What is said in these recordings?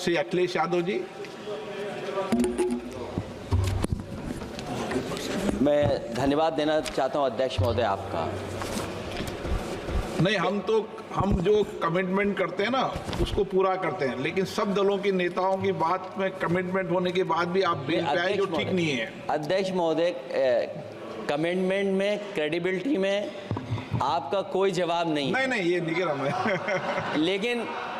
श्री अखिलेश यादव जी। मैं धन्यवाद देना चाहता हूं अध्यक्ष महोदय आपका। नहीं, हम जो कमिटमेंट करते हैं ना उसको पूरा करते हैं, लेकिन सब दलों के नेताओं की बात में कमिटमेंट होने के बाद भी आप बिल पे आए जो ठीक नहीं है। अध्यक्ष महोदय, कमिटमेंट में, क्रेडिबिलिटी में आपका कोई जवाब नहीं। नहीं, ये नहीं कह मैं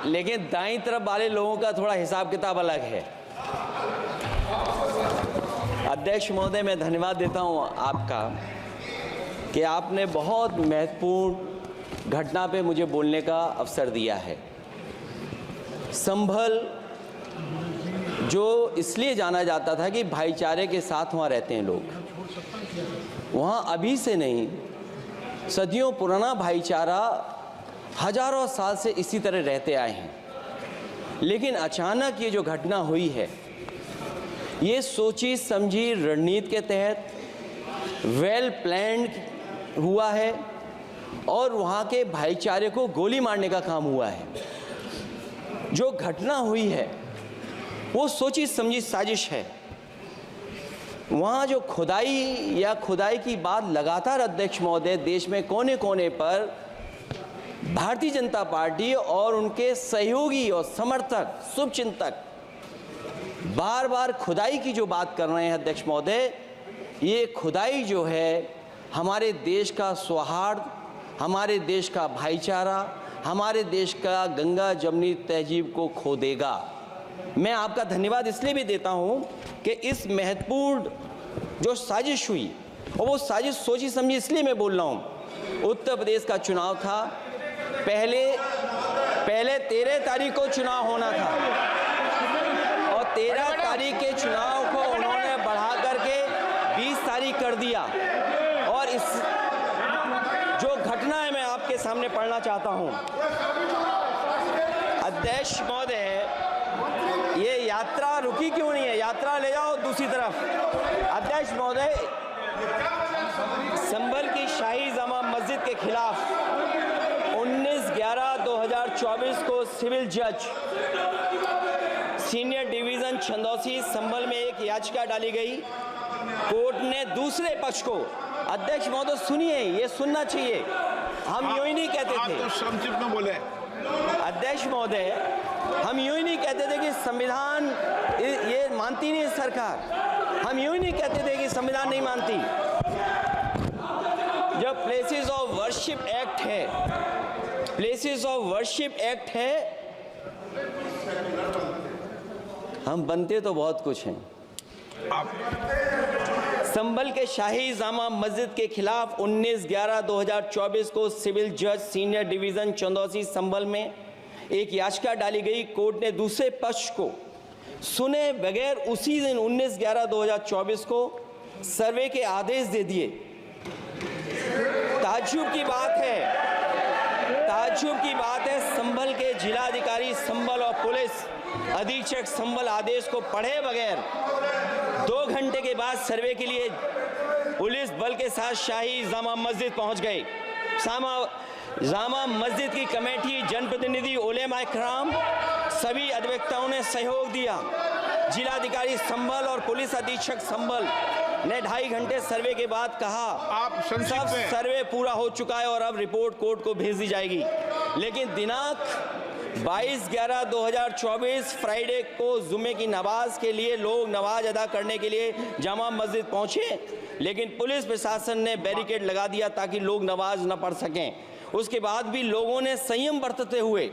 लेकिन दाईं तरफ वाले लोगों का थोड़ा हिसाब किताब अलग है। अध्यक्ष महोदय, मैं धन्यवाद देता हूं आपका कि आपने बहुत महत्वपूर्ण घटना पे मुझे बोलने का अवसर दिया है। संभल जो इसलिए जाना जाता था कि भाईचारे के साथ वहाँ रहते हैं लोग, वहाँ अभी से नहीं, सदियों पुराना भाईचारा हजारों साल से इसी तरह रहते आए हैं। लेकिन अचानक ये जो घटना हुई है, ये सोची समझी रणनीति के तहत वेल प्लान्ड हुआ है और वहाँ के भाईचारे को गोली मारने का काम हुआ है। जो घटना हुई है वो सोची समझी साजिश है। वहाँ जो खुदाई की बात लगातार अध्यक्ष महोदय देश में कोने कोने पर भारतीय जनता पार्टी और उनके सहयोगी और समर्थक, शुभचिंतक बार बार खुदाई की जो बात कर रहे हैं अध्यक्ष महोदय, ये खुदाई जो है हमारे देश का सौहार्द, हमारे देश का भाईचारा, हमारे देश का गंगा जमनी तहजीब को खो देगा। मैं आपका धन्यवाद इसलिए भी देता हूं कि इस महत्वपूर्ण जो साजिश हुई, और वो साजिश सोची समझी इसलिए मैं बोल रहा हूं। उत्तर प्रदेश का चुनाव था, पहले 13 तारीख को चुनाव होना था और 13 तारीख के चुनाव को उन्होंने बढ़ा करके 20 तारीख कर दिया। और इस जो घटना है मैं आपके सामने पढ़ना चाहता हूं। अध्यक्ष महोदय, ये यात्रा रुकी क्यों नहीं है? यात्रा ले जाओ दूसरी तरफ। अध्यक्ष महोदय, संभल की शाही जामा मस्जिद के खिलाफ 19/11/2024 को सिविल जज सीनियर डिवीजन छंदौसी संभल में एक याचिका डाली गई। कोर्ट ने दूसरे पक्ष को, अध्यक्ष महोदय सुनिए, ये सुनना चाहिए, हम यूं ही नहीं कहते थे। आप तो संक्षिप्त में बोले। अध्यक्ष महोदय, हम यूं ही नहीं कहते थे कि संविधान ये मानती नहीं सरकार, हम यूं ही नहीं कहते थे कि संविधान नहीं मानती। जब प्लेसेस ऑफ वर्शिप एक्ट है, प्लेसेस ऑफ वर्शिप एक्ट है, हम बनते तो बहुत कुछ हैं। संभल के शाही जामा मस्जिद के खिलाफ 19/11/2024 को सिविल जज सीनियर डिवीजन चंदौसी संभल में एक याचिका डाली गई। कोर्ट ने दूसरे पक्ष को सुने बगैर उसी दिन 19/11/2024 को सर्वे के आदेश दे दिए। ताज्जुब की बात है, संभल के जिलाधिकारी संभल और पुलिस अधीक्षक संभल आदेश को पढ़े बगैर 2 घंटे के बाद सर्वे के लिए पुलिस बल के साथ शाही जामा मस्जिद पहुंच गए। जामा मस्जिद की कमेटी, जनप्रतिनिधि, उलेमा इकराम, सभी अधिवक्ताओं ने सहयोग दिया। जिलाधिकारी संभल और पुलिस अधीक्षक संभल ने 2.5 घंटे सर्वे के बाद कहा, आप सब सर्वे पूरा हो चुका है और अब रिपोर्ट कोर्ट को भेज दी जाएगी। लेकिन दिनांक 22/11/2024 फ्राइडे को जुमे की नमाज के लिए लोग नमाज अदा करने के लिए जामा मस्जिद पहुंचे, लेकिन पुलिस प्रशासन ने बैरिकेड लगा दिया ताकि लोग नमाज न पढ़ सकें। उसके बाद भी लोगों ने संयम बरतते हुए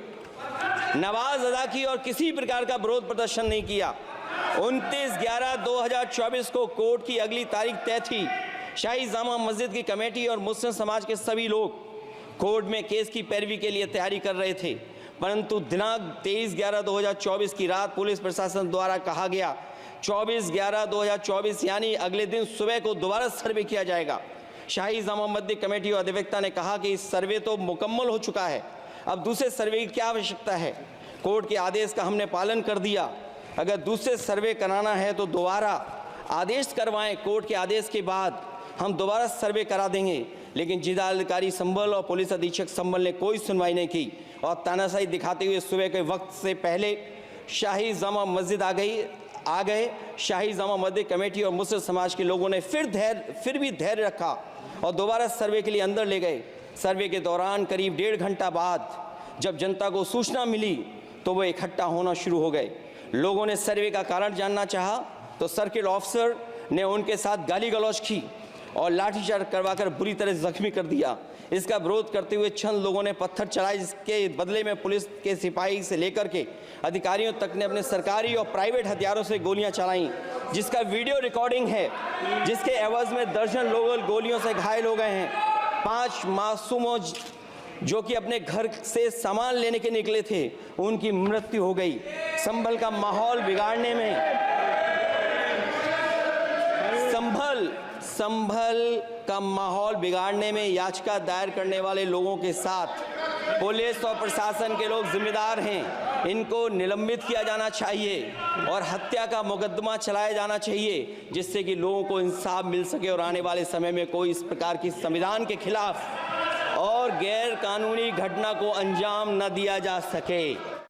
नमाज अदा की और किसी प्रकार का विरोध प्रदर्शन नहीं किया। 29/11/2024 को कोर्ट की अगली तारीख तय थी। शाही जामा मस्जिद की कमेटी और मुस्लिम समाज के सभी लोग कोर्ट में केस की पैरवी के लिए तैयारी कर रहे थे, परंतु दिनांक 23/11/2024 की रात पुलिस प्रशासन द्वारा कहा गया 24/11/2024 यानी अगले दिन सुबह को दोबारा सर्वे किया जाएगा। शाही जामा मस्जिद कमेटी और अधिवक्ता ने कहा कि इस सर्वे तो मुकम्मल हो चुका है, अब दूसरे सर्वे की क्या आवश्यकता है। कोर्ट के आदेश का हमने पालन कर दिया, अगर दूसरे सर्वे कराना है तो दोबारा आदेश करवाएं, कोर्ट के आदेश के बाद हम दोबारा सर्वे करा देंगे। लेकिन जिलाधिकारी संभल और पुलिस अधीक्षक संभल ने कोई सुनवाई नहीं की और तानाशाही दिखाते हुए सुबह के वक्त से पहले शाही जामा मस्जिद आ गए। शाही जामा मस्जिद कमेटी और मुस्लिम समाज के लोगों ने फिर भी धैर्य रखा और दोबारा सर्वे के लिए अंदर ले गए। सर्वे के दौरान करीब 1.5 घंटा बाद जब जनता को सूचना मिली तो वो इकट्ठा होना शुरू हो गए। लोगों ने सर्वे का कारण जानना चाहा तो सर्किल ऑफिसर ने उनके साथ गाली गलौज की और लाठीचार्ज करवाकर बुरी तरह जख्मी कर दिया। इसका विरोध करते हुए चंद लोगों ने पत्थर चलाए, जिसके बदले में पुलिस के सिपाही से लेकर के अधिकारियों तक ने अपने सरकारी और प्राइवेट हथियारों से गोलियां चलाईं, जिसका वीडियो रिकॉर्डिंग है, जिसके एवज में दर्जन लोग गोलियों से घायल हो गए हैं। 5 मासूमों जो कि अपने घर से सामान लेने के निकले थे, उनकी मृत्यु हो गई। संभल का माहौल बिगाड़ने में संभल का माहौल बिगाड़ने में याचिका दायर करने वाले लोगों के साथ पुलिस और प्रशासन के लोग जिम्मेदार हैं। इनको निलंबित किया जाना चाहिए और हत्या का मुकदमा चलाया जाना चाहिए, जिससे कि लोगों को इंसाफ मिल सके और आने वाले समय में कोई इस प्रकार की संविधान के खिलाफ और गैर कानूनी घटना को अंजाम न दिया जा सके।